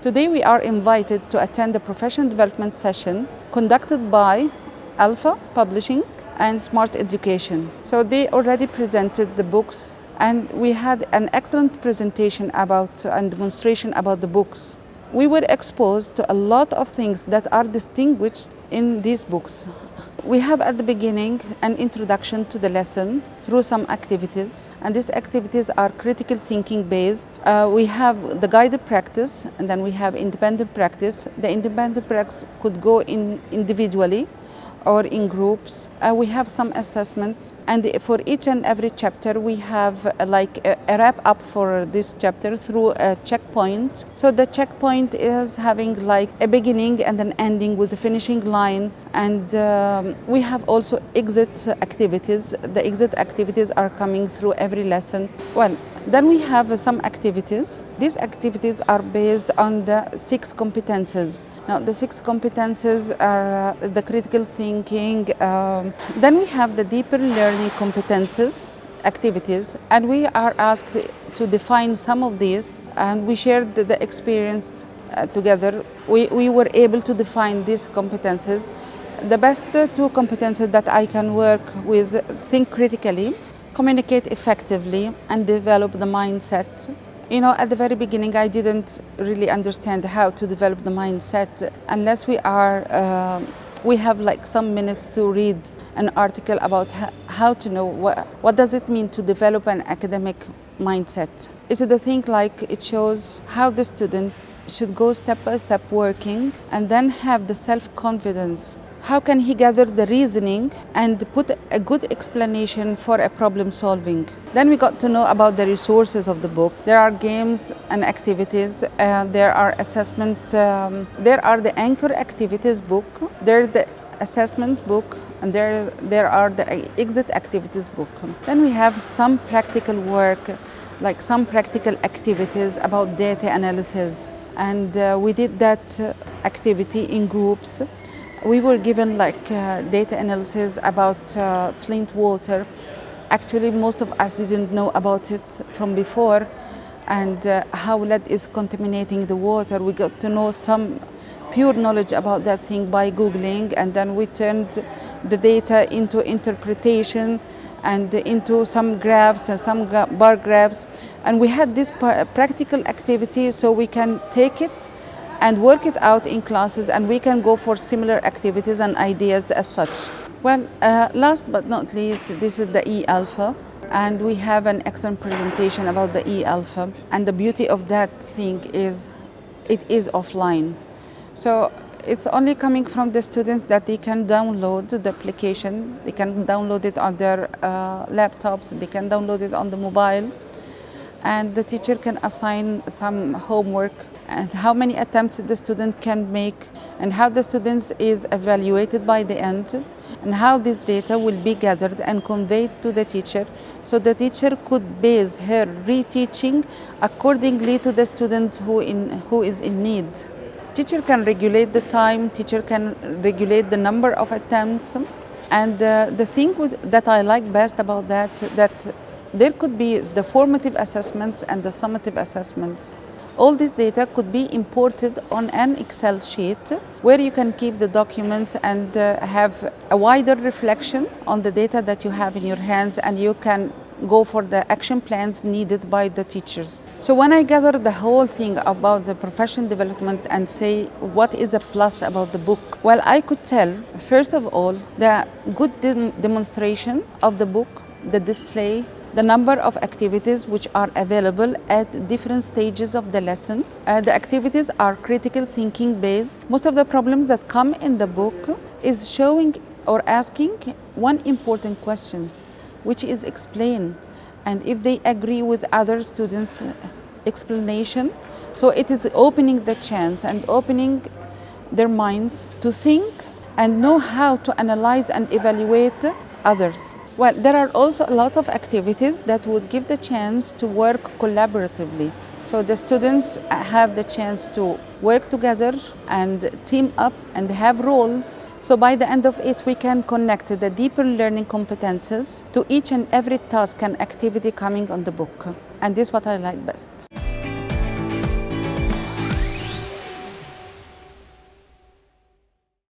Today we are invited to attend a professional development session conducted by Alpha Publishing and Smart Education. So they already presented the books, and we had an excellent presentation about and demonstration about the books. We were exposed to a lot of things that are distinguished in these books. We have at the beginning an introduction to the lesson through some activities, and these activities are critical thinking based. We have the guided practice, and then we have independent practice. The independent practice could go in individually or in groups. We have some assessments, and for each and every chapter we have like a wrap up for this chapter through a checkpoint. So the checkpoint is having like a beginning and an ending with a finishing line, and we have also exit activities. The exit activities are coming through every lesson. Well, then we have some activities. These activities are based on the 6 competences. Now, the 6 competences are the critical thinking. Then we have the deeper learning competences, activities, and we are asked to define some of these, and we shared the experience together. We were able to define these competences. The best 2 competences that I can work with: think critically, communicate effectively, and develop the mindset. You know, at the very beginning, I didn't really understand how to develop the mindset unless we have like some minutes to read an article about how to know what does it mean to develop an academic mindset. Is it a thing like it shows how the student should go step by step working and then have the self-confidence. How can he gather the reasoning and put a good explanation for a problem solving? Then we got to know about the resources of the book. There are games and activities, there are assessment, there are the anchor activities book, there's the assessment book, and there are the exit activities book. Then we have some practical work, like some practical activities about data analysis, and we did that activity in groups. We were given like data analysis about Flint water. Actually, most of us didn't know about it from before, and how lead is contaminating the water. We got to know some pure knowledge about that thing by Googling, and then we turned the data into interpretation and into some graphs and some bar graphs. And we had this practical activity, so we can take it and work it out in classes, and we can go for similar activities and ideas as such. Well, last but not least, this is the E-Alpha, and we have an excellent presentation about the E-Alpha. And the beauty of that thing is it is offline. So it's only coming from the students that they can download the application, they can download it on their laptops, they can download it on the mobile, and the teacher can assign some homework and how many attempts the student can make, and how the student is evaluated by the end, and how this data will be gathered and conveyed to the teacher, so the teacher could base her reteaching accordingly to the student who is in need. Teacher can regulate the time, teacher can regulate the number of attempts, and the thing that I like best about that there could be the formative assessments and the summative assessments. All this data could be imported on an Excel sheet where you can keep the documents and have a wider reflection on the data that you have in your hands, and you can go for the action plans needed by the teachers. So when I gather the whole thing about the professional development and say what is a plus about the book, well, I could tell, first of all, the good demonstration of the book, the display, the number of activities which are available at different stages of the lesson. The activities are critical thinking based. Most of the problems that come in the book is showing or asking one important question, which is explain. And if they agree with other students' explanation, so it is opening the chance and opening their minds to think and know how to analyze and evaluate others. Well, there are also a lot of activities that would give the chance to work collaboratively. So the students have the chance to work together and team up and have roles. So by the end of it, we can connect the deeper learning competences to each and every task and activity coming on the book. And this is what I like best.